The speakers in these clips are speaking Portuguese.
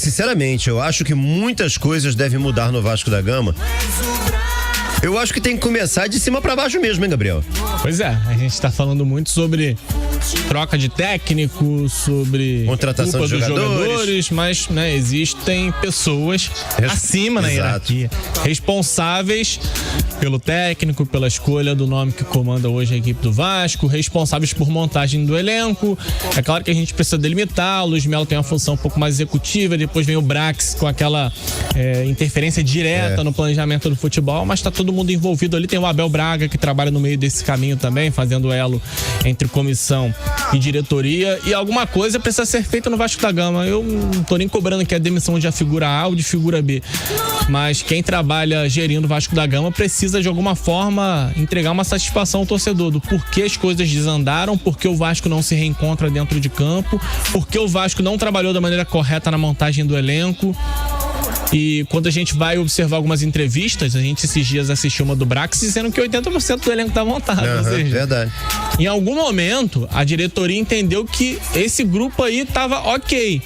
sinceramente, eu acho que muitas coisas devem mudar no Vasco da Gama. Eu acho que tem que começar de cima pra baixo mesmo, hein, Gabriel? Pois é, a gente tá falando muito sobre troca de técnico, sobre contratação culpa de dos jogadores, mas, né, existem pessoas acima na hierarquia, responsáveis pelo técnico, pela escolha do nome que comanda hoje a equipe do Vasco, responsáveis por montagem do elenco. É claro que a gente precisa delimitar, o Luiz Melo tem uma função um pouco mais executiva, depois vem o Brax com aquela interferência direta no planejamento do futebol, mas tá todo mundo envolvido ali. Tem o Abel Braga, que trabalha no meio desse caminho também, fazendo elo entre comissão e diretoria, e alguma coisa precisa ser feita no Vasco da Gama. Eu não tô nem cobrando que a demissão de figura A ou de figura B, mas quem trabalha gerindo o Vasco da Gama precisa de alguma forma entregar uma satisfação ao torcedor do porquê as coisas desandaram, porque o Vasco não se reencontra dentro de campo, porque o Vasco não trabalhou da maneira correta na montagem do elenco. E quando a gente vai observar algumas entrevistas, a gente esses dias assistiu uma do Brax dizendo que 80% do elenco tá montado. Ou seja, verdade. Em algum momento, a diretoria entendeu que esse grupo aí tava ok.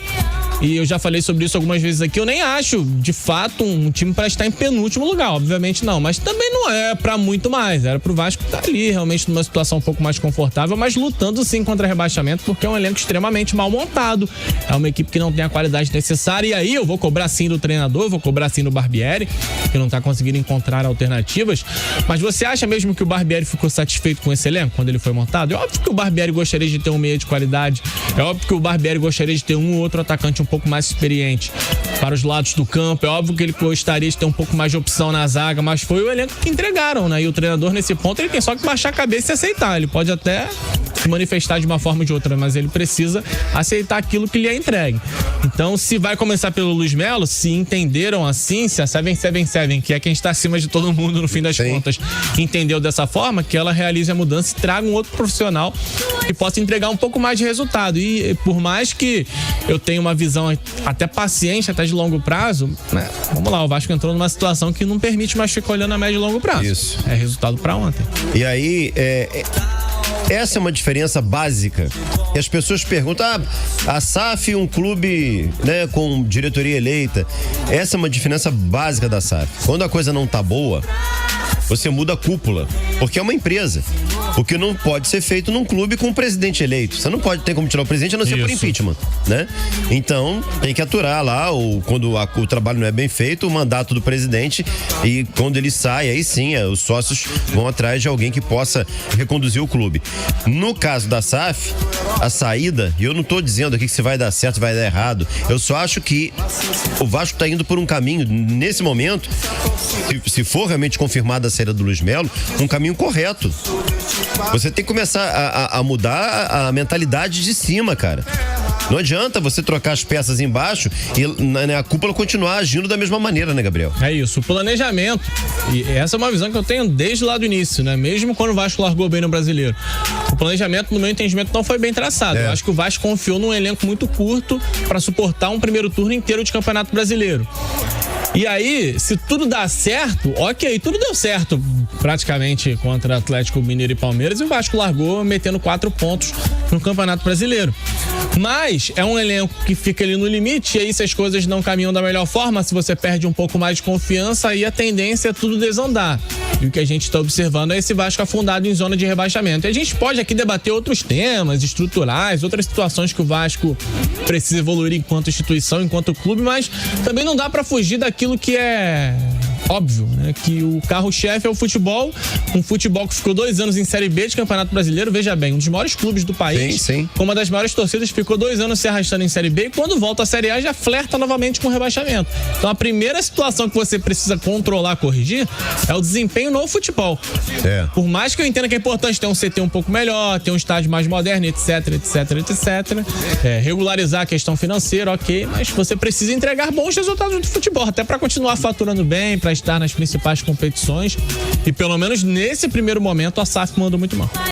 E eu já falei sobre isso algumas vezes aqui. Eu nem acho, de fato, um time para estar em penúltimo lugar. Obviamente não. Mas também não é para muito mais. Era pro Vasco estar ali, realmente, numa situação um pouco mais confortável, mas lutando sim contra rebaixamento, porque é um elenco extremamente mal montado. É uma equipe que não tem a qualidade necessária. E aí eu vou cobrar sim do treinador, vou cobrar sim do Barbieri, que não tá conseguindo encontrar alternativas. Mas você acha mesmo que o Barbieri ficou satisfeito com esse elenco quando ele foi montado? É óbvio que o Barbieri gostaria de ter um meia de qualidade. É óbvio que o Barbieri gostaria de ter um ou outro atacante um pouco mais experiente para os lados do campo. É óbvio que ele gostaria de ter um pouco mais de opção na zaga, mas foi o elenco que entregaram, né? E o treinador, nesse ponto, ele tem só que baixar a cabeça e aceitar. Ele pode até se manifestar de uma forma ou de outra, mas ele precisa aceitar aquilo que lhe é entregue. Então, se vai começar pelo Luiz Melo, se entenderam assim, se a 777, que é quem está acima de todo mundo no fim das contas, entendeu dessa forma, que ela realize a mudança e traga um outro profissional que possa entregar um pouco mais de resultado. E por mais que eu tenha uma visão até paciente, até de longo prazo, né? Vamos lá, o Vasco entrou numa situação que não permite mais ficar olhando a médio e longo prazo. Isso. É resultado para ontem. E aí, essa é uma diferença básica. E as pessoas perguntam, a SAF, um clube, né, com diretoria eleita. Essa é uma diferença básica da SAF. Quando a coisa não tá boa, você muda a cúpula, porque é uma empresa. O que não pode ser feito num clube com um presidente eleito. Você não pode ter como tirar o presidente a não ser por impeachment, né? Então, tem que aturar lá, ou quando o trabalho não é bem feito, o mandato do presidente, e quando ele sai, aí sim, os sócios vão atrás de alguém que possa reconduzir o clube. No caso da SAF, a saída, e eu não tô dizendo aqui que se vai dar certo, vai dar errado, eu só acho que o Vasco tá indo por um caminho, nesse momento, se for realmente confirmada a saída do Luiz Melo, um caminho correto. Você tem que começar a mudar a mentalidade de cima, cara. Não adianta você trocar as peças embaixo e a cúpula continuar agindo da mesma maneira, né, Gabriel? É isso, o planejamento. E essa é uma visão que eu tenho desde lá do início, né? Mesmo quando o Vasco largou bem no Brasileiro. O planejamento, no meu entendimento, não foi bem traçado. Eu acho que o Vasco confiou num elenco muito curto para suportar um primeiro turno inteiro de Campeonato Brasileiro. E aí, se tudo dá certo, ok, tudo deu certo praticamente contra Atlético Mineiro e Palmeiras, e o Vasco largou metendo 4 pontos no Campeonato Brasileiro. Mas é um elenco que fica ali no limite, e aí se as coisas não caminham da melhor forma, se você perde um pouco mais de confiança, aí a tendência é tudo desandar. E o que a gente está observando é esse Vasco afundado em zona de rebaixamento. E a gente pode aqui debater outros temas estruturais, outras situações que o Vasco precisa evoluir enquanto instituição, enquanto clube, mas também não dá para fugir daquilo que é óbvio, né? Que o carro-chefe é o futebol, um futebol que ficou 2 anos em Série B de Campeonato Brasileiro, veja bem, um dos maiores clubes do país, com uma das maiores torcidas, ficou 2 anos se arrastando em Série B, e quando volta à Série A já flerta novamente com o rebaixamento. Então a primeira situação que você precisa controlar, corrigir, é o desempenho no futebol. Por mais que eu entenda que é importante ter um CT um pouco melhor, ter um estádio mais moderno, etc, regularizar a questão financeira, ok, mas você precisa entregar bons resultados do futebol, até para continuar faturando bem, para estar nas principais competições, e pelo menos nesse primeiro momento a SAF mandou muito mal.